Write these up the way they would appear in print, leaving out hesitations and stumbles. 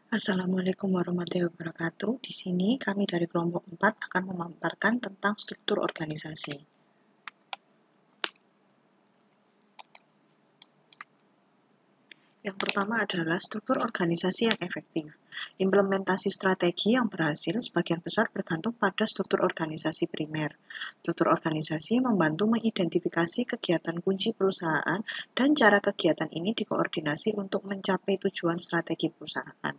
Assalamualaikum warahmatullahi wabarakatuh. Di sini kami dari kelompok 4 akan memaparkan tentang struktur organisasi. Yang pertama adalah struktur organisasi yang efektif. Implementasi strategi yang berhasil sebagian besar bergantung pada struktur organisasi primer. Struktur organisasi membantu mengidentifikasi kegiatan kunci perusahaan dan cara kegiatan ini dikoordinasi untuk mencapai tujuan strategi perusahaan.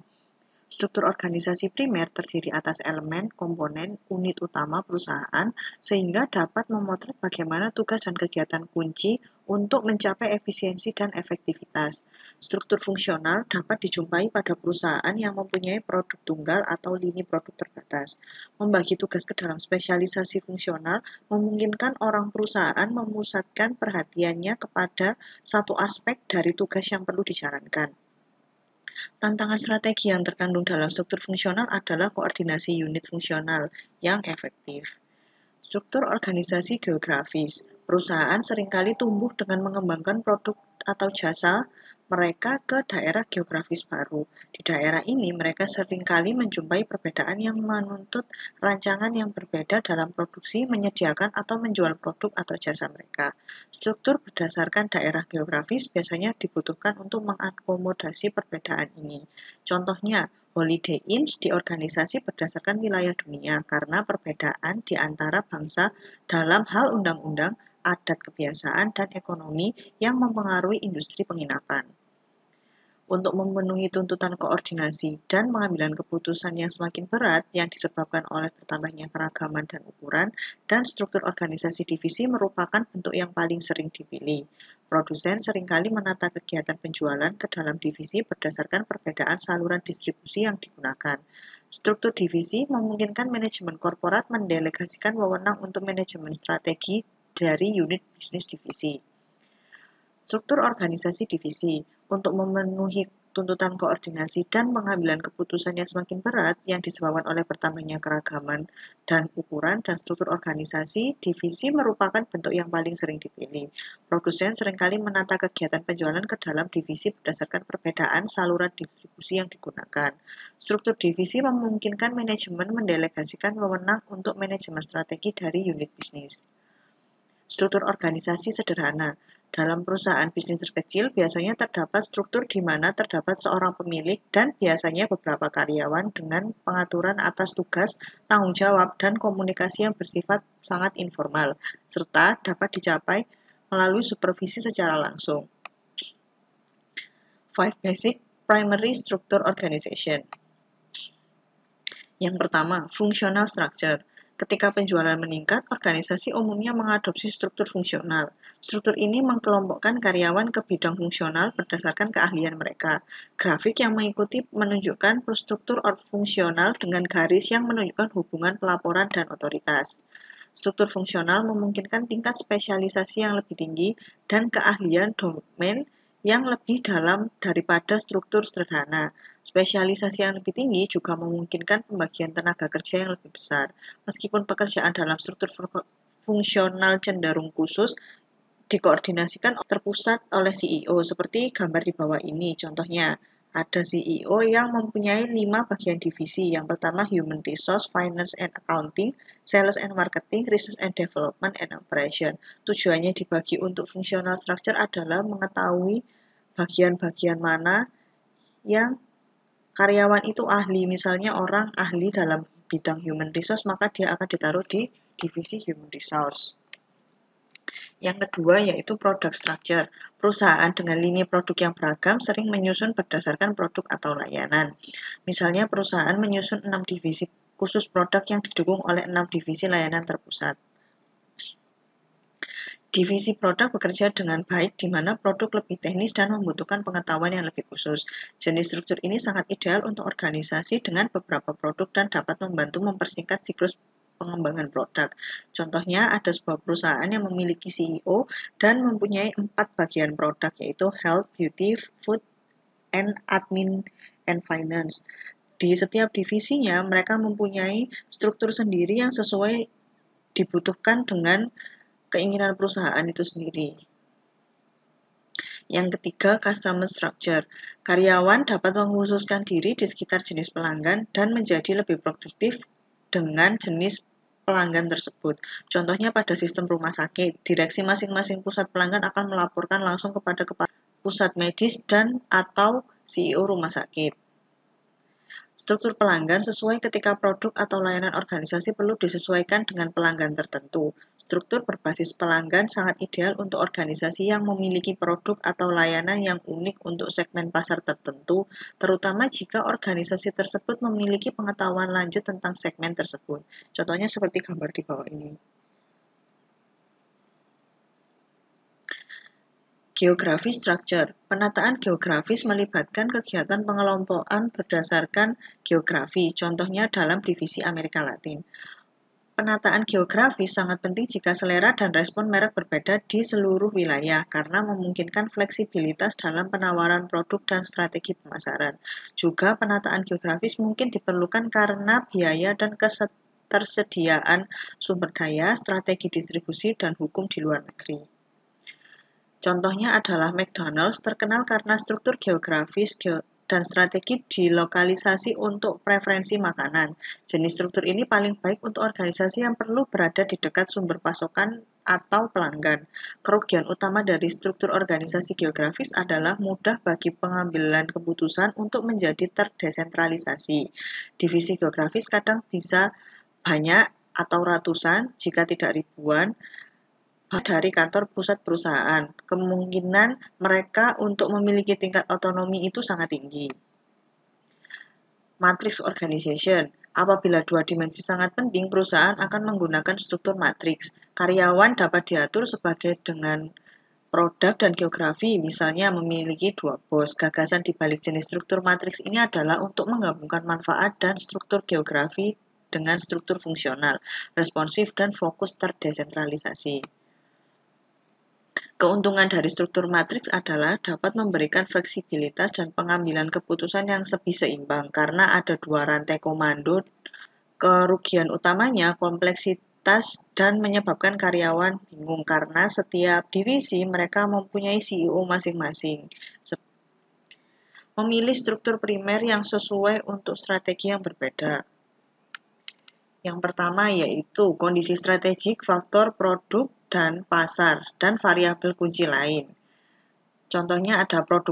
Struktur organisasi primer terdiri atas elemen, komponen, unit utama perusahaan, sehingga dapat memotret bagaimana tugas dan kegiatan kunci untuk mencapai efisiensi dan efektivitas. Struktur fungsional dapat dijumpai pada perusahaan yang mempunyai produk tunggal atau lini produk terbatas. Membagi tugas ke dalam spesialisasi fungsional memungkinkan orang perusahaan memusatkan perhatiannya kepada satu aspek dari tugas yang perlu dijalankan. Tantangan strategi yang terkandung dalam struktur fungsional adalah koordinasi unit fungsional yang efektif. Struktur organisasi geografis. Perusahaan seringkali tumbuh dengan mengembangkan produk atau jasa mereka ke daerah geografis baru. Di daerah ini, mereka seringkali menjumpai perbedaan yang menuntut rancangan yang berbeda dalam produksi, menyediakan atau menjual produk atau jasa mereka. Struktur berdasarkan daerah geografis biasanya dibutuhkan untuk mengakomodasi perbedaan ini. Contohnya, Holiday Inns diorganisasi berdasarkan wilayah dunia karena perbedaan di antara bangsa dalam hal undang-undang, adat kebiasaan, dan ekonomi yang mempengaruhi industri penginapan. Untuk memenuhi tuntutan koordinasi dan pengambilan keputusan yang semakin berat yang disebabkan oleh bertambahnya keragaman dan ukuran, dan struktur organisasi divisi merupakan bentuk yang paling sering dipilih. Produsen seringkali menata kegiatan penjualan ke dalam divisi berdasarkan perbedaan saluran distribusi yang digunakan. Struktur divisi memungkinkan manajemen korporat mendelegasikan wewenang untuk manajemen strategi dari unit bisnis divisi. Struktur organisasi divisi untuk memenuhi tuntutan koordinasi dan pengambilan keputusan yang semakin berat yang disebabkan oleh bertambahnya keragaman dan ukuran, dan struktur organisasi divisi merupakan bentuk yang paling sering dipilih. Produsen seringkali menata kegiatan penjualan ke dalam divisi berdasarkan perbedaan saluran distribusi yang digunakan. Struktur divisi memungkinkan manajemen mendelegasikan wewenang untuk manajemen strategi dari unit bisnis. Struktur organisasi sederhana. Dalam perusahaan bisnis terkecil, biasanya terdapat struktur di mana terdapat seorang pemilik dan biasanya beberapa karyawan dengan pengaturan atas tugas, tanggung jawab, dan komunikasi yang bersifat sangat informal, serta dapat dicapai melalui supervisi secara langsung. 5 Basic Primary Structure Organization. Yang pertama, functional structure. Ketika penjualan meningkat, organisasi umumnya mengadopsi struktur fungsional. Struktur ini mengkelompokkan karyawan ke bidang fungsional berdasarkan keahlian mereka. Grafik yang mengikuti menunjukkan struktur fungsional dengan garis yang menunjukkan hubungan pelaporan dan otoritas. Struktur fungsional memungkinkan tingkat spesialisasi yang lebih tinggi dan keahlian domain yang lebih dalam daripada struktur sederhana. Spesialisasi yang lebih tinggi juga memungkinkan pembagian tenaga kerja yang lebih besar. Meskipun pekerjaan dalam struktur fungsional cenderung khusus, dikoordinasikan terpusat oleh CEO, seperti gambar di bawah ini. Contohnya, ada CEO yang mempunyai 5 bagian divisi. Yang pertama, Human Resource, Finance and Accounting, Sales and Marketing, Research and Development, and Operation. Tujuannya dibagi untuk functional structure adalah mengetahui bagian-bagian mana yang karyawan itu ahli. Misalnya orang ahli dalam bidang Human Resource, maka dia akan ditaruh di divisi Human Resource. Yang kedua yaitu product structure. Perusahaan dengan lini produk yang beragam sering menyusun berdasarkan produk atau layanan. Misalnya perusahaan menyusun 6 divisi khusus produk yang didukung oleh 6 divisi layanan terpusat. Divisi produk bekerja dengan baik di mana produk lebih teknis dan membutuhkan pengetahuan yang lebih khusus. Jenis struktur ini sangat ideal untuk organisasi dengan beberapa produk dan dapat membantu mempersingkat siklus pengembangan produk. Contohnya, ada sebuah perusahaan yang memiliki CEO dan mempunyai 4 bagian produk, yaitu health, beauty, food, and admin, and finance. Di setiap divisinya, mereka mempunyai struktur sendiri yang sesuai dibutuhkan dengan keinginan perusahaan itu sendiri. Yang ketiga, customer structure. Karyawan dapat mengkhususkan diri di sekitar jenis pelanggan dan menjadi lebih produktif dengan jenis pelanggan tersebut. Contohnya pada sistem rumah sakit, direksi masing-masing pusat pelanggan akan melaporkan langsung kepada kepala pusat medis dan atau CEO rumah sakit. Struktur pelanggan sesuai ketika produk atau layanan organisasi perlu disesuaikan dengan pelanggan tertentu. Struktur berbasis pelanggan sangat ideal untuk organisasi yang memiliki produk atau layanan yang unik untuk segmen pasar tertentu, terutama jika organisasi tersebut memiliki pengetahuan lanjut tentang segmen tersebut. Contohnya seperti gambar di bawah ini. Geography structure. Penataan geografis melibatkan kegiatan pengelompokan berdasarkan geografi, contohnya dalam divisi Amerika Latin. Penataan geografis sangat penting jika selera dan respon merek berbeda di seluruh wilayah karena memungkinkan fleksibilitas dalam penawaran produk dan strategi pemasaran. Juga penataan geografis mungkin diperlukan karena biaya dan ketersediaan sumber daya, strategi distribusi, dan hukum di luar negeri. Contohnya adalah McDonald's terkenal karena struktur geografis dan strategi dilokalisasi untuk preferensi makanan. Jenis struktur ini paling baik untuk organisasi yang perlu berada di dekat sumber pasokan atau pelanggan. Kerugian utama dari struktur organisasi geografis adalah mudah bagi pengambilan keputusan untuk menjadi terdesentralisasi. Divisi geografis kadang bisa banyak atau ratusan, jika tidak ribuan, dari kantor pusat perusahaan. Kemungkinan mereka untuk memiliki tingkat otonomi itu sangat tinggi. Matrix organization. Apabila dua dimensi sangat penting, perusahaan akan menggunakan struktur matriks. Karyawan dapat diatur sebagai dengan produk dan geografi, misalnya memiliki dua bos. Gagasan di balik jenis struktur matriks ini adalah untuk menggabungkan manfaat dan struktur geografi dengan struktur fungsional, responsif, dan fokus terdesentralisasi. Keuntungan dari struktur matriks adalah dapat memberikan fleksibilitas dan pengambilan keputusan yang lebih seimbang karena ada dua rantai komando. Kerugian utamanya kompleksitas dan menyebabkan karyawan bingung karena setiap divisi mereka mempunyai CEO masing-masing. Memilih struktur primer yang sesuai untuk strategi yang berbeda. Yang pertama yaitu kondisi strategik, faktor produk dan pasar, dan variabel kunci lain. Contohnya ada produk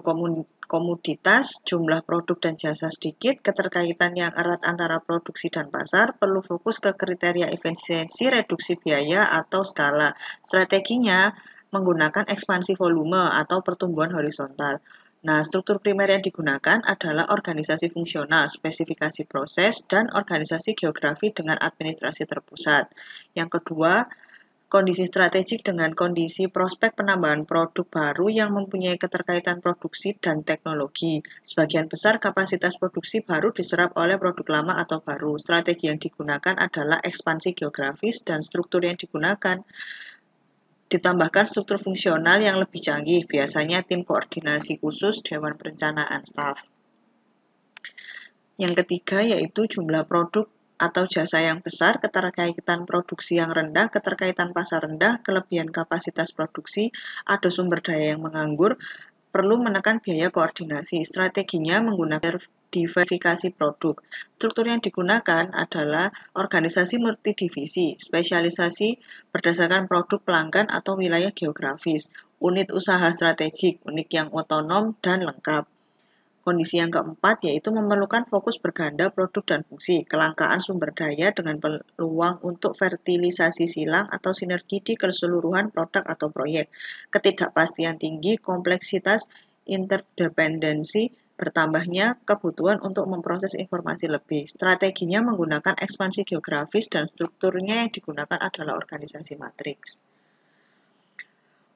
komoditas, jumlah produk dan jasa sedikit, keterkaitan yang erat antara produksi dan pasar, perlu fokus ke kriteria efisiensi, reduksi biaya, atau skala. Strateginya menggunakan ekspansi volume atau pertumbuhan horizontal. Nah, struktur primer yang digunakan adalah organisasi fungsional, spesifikasi proses, dan organisasi geografi dengan administrasi terpusat. Yang kedua, kondisi strategik dengan kondisi prospek penambahan produk baru yang mempunyai keterkaitan produksi dan teknologi. Sebagian besar kapasitas produksi baru diserap oleh produk lama atau baru. Strategi yang digunakan adalah ekspansi geografis dan struktur yang digunakan ditambahkan struktur fungsional yang lebih canggih, biasanya tim koordinasi khusus, dewan perencanaan, staf. Yang ketiga yaitu jumlah produk atau jasa yang besar, keterkaitan produksi yang rendah, keterkaitan pasar rendah, kelebihan kapasitas produksi, ada sumber daya yang menganggur, perlu menekan biaya koordinasi. Strateginya menggunakan diversifikasi produk. Struktur yang digunakan adalah organisasi multidivisi, spesialisasi berdasarkan produk pelanggan atau wilayah geografis, unit usaha strategik, unit yang otonom dan lengkap. Kondisi yang keempat yaitu memerlukan fokus berganda produk dan fungsi, kelangkaan sumber daya dengan peluang untuk fertilisasi silang atau sinergi di keseluruhan produk atau proyek, ketidakpastian tinggi, kompleksitas, interdependensi, bertambahnya kebutuhan untuk memproses informasi lebih. Strateginya menggunakan ekspansi geografis dan strukturnya yang digunakan adalah organisasi matriks.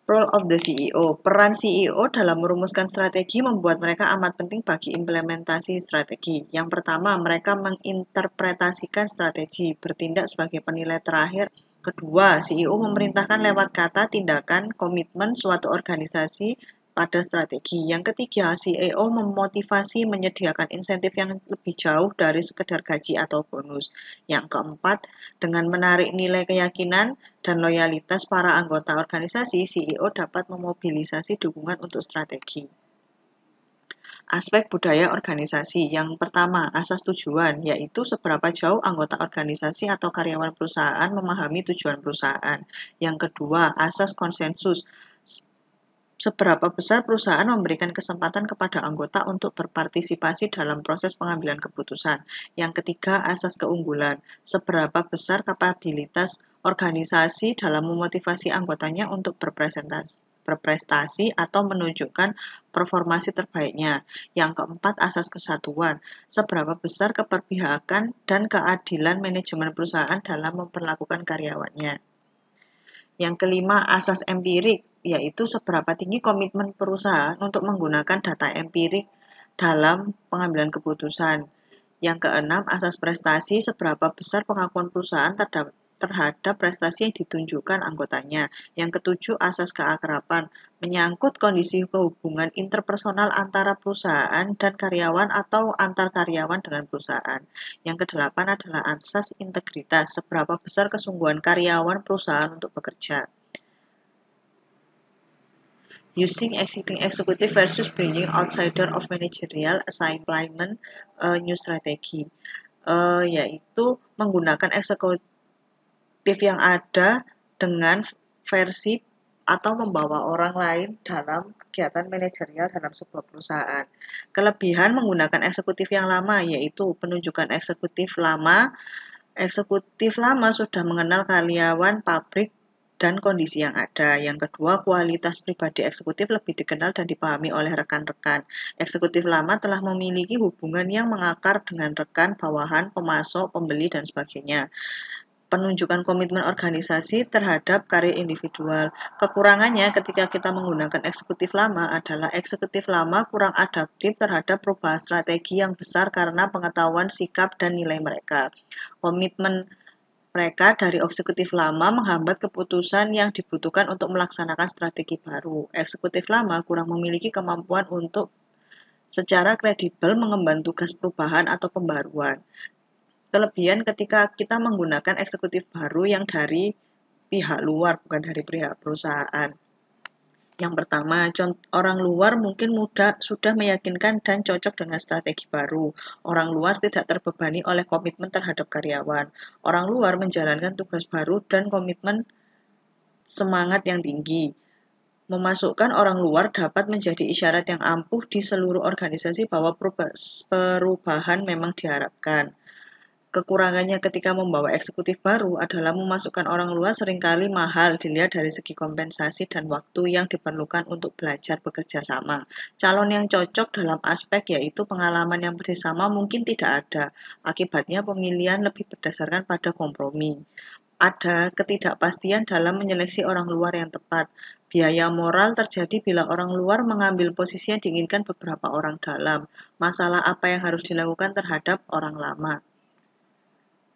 Role of the CEO. Peran CEO dalam merumuskan strategi membuat mereka amat penting bagi implementasi strategi. Yang pertama, mereka menginterpretasikan strategi, bertindak sebagai penilai terakhir. Kedua, CEO memerintahkan lewat kata, tindakan, komitmen suatu organisasi pada strategi. Yang ketiga, CEO memotivasi menyediakan insentif yang lebih jauh dari sekedar gaji atau bonus. Yang keempat, dengan menarik nilai keyakinan dan loyalitas para anggota organisasi, CEO dapat memobilisasi dukungan untuk strategi. Aspek budaya organisasi. Yang pertama, asas tujuan, yaitu seberapa jauh anggota organisasi atau karyawan perusahaan memahami tujuan perusahaan. Yang kedua, asas konsensus. Seberapa besar perusahaan memberikan kesempatan kepada anggota untuk berpartisipasi dalam proses pengambilan keputusan. Yang ketiga, asas keunggulan. Seberapa besar kapabilitas organisasi dalam memotivasi anggotanya untuk berprestasi atau menunjukkan performasi terbaiknya. Yang keempat, asas kesatuan. Seberapa besar keberpihakan dan keadilan manajemen perusahaan dalam memperlakukan karyawannya. Yang kelima, asas empirik, yaitu seberapa tinggi komitmen perusahaan untuk menggunakan data empirik dalam pengambilan keputusan. Yang keenam, asas prestasi, seberapa besar pengakuan perusahaan terhadap prestasi yang ditunjukkan anggotanya. Yang ketujuh, asas keakraban, menyangkut kondisi hubungan interpersonal antara perusahaan dan karyawan atau antar karyawan dengan perusahaan. Yang kedelapan adalah asas integritas, seberapa besar kesungguhan karyawan perusahaan untuk bekerja. Using existing executive versus bringing outsider of managerial assignment new strategy, yaitu menggunakan eksekutif yang ada dengan versi atau membawa orang lain dalam kegiatan manajerial dalam sebuah perusahaan. Kelebihan menggunakan eksekutif yang lama yaitu penunjukan eksekutif lama. Eksekutif lama sudah mengenal karyawan, pabrik, dan kondisi yang ada. Yang kedua, kualitas pribadi eksekutif lebih dikenal dan dipahami oleh rekan-rekan. Eksekutif lama telah memiliki hubungan yang mengakar dengan rekan, bawahan, pemasok, pembeli, dan sebagainya. Penunjukan komitmen organisasi terhadap karya individual. Kekurangannya ketika kita menggunakan eksekutif lama adalah eksekutif lama kurang adaptif terhadap perubahan strategi yang besar karena pengetahuan, sikap, dan nilai mereka. Komitmen mereka dari eksekutif lama menghambat keputusan yang dibutuhkan untuk melaksanakan strategi baru. Eksekutif lama kurang memiliki kemampuan untuk secara kredibel mengemban tugas perubahan atau pembaruan. Kelebihan ketika kita menggunakan eksekutif baru yang dari pihak luar, bukan dari pihak perusahaan. Yang pertama, orang luar mungkin sudah meyakinkan dan cocok dengan strategi baru. Orang luar tidak terbebani oleh komitmen terhadap karyawan. Orang luar menjalankan tugas baru dan komitmen semangat yang tinggi. Memasukkan orang luar dapat menjadi isyarat yang ampuh di seluruh organisasi bahwa perubahan memang diharapkan. Kekurangannya ketika membawa eksekutif baru adalah memasukkan orang luar seringkali mahal dilihat dari segi kompensasi dan waktu yang diperlukan untuk belajar bekerja sama. Calon yang cocok dalam aspek yaitu pengalaman yang bersama mungkin tidak ada. Akibatnya pemilihan lebih berdasarkan pada kompromi. Ada ketidakpastian dalam menyeleksi orang luar yang tepat. Biaya moral terjadi bila orang luar mengambil posisi yang diinginkan beberapa orang dalam. Masalah apa yang harus dilakukan terhadap orang lama.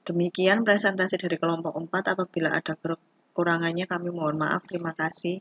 Demikian presentasi dari kelompok 4. Apabila ada kekurangannya kami mohon maaf. Terima kasih.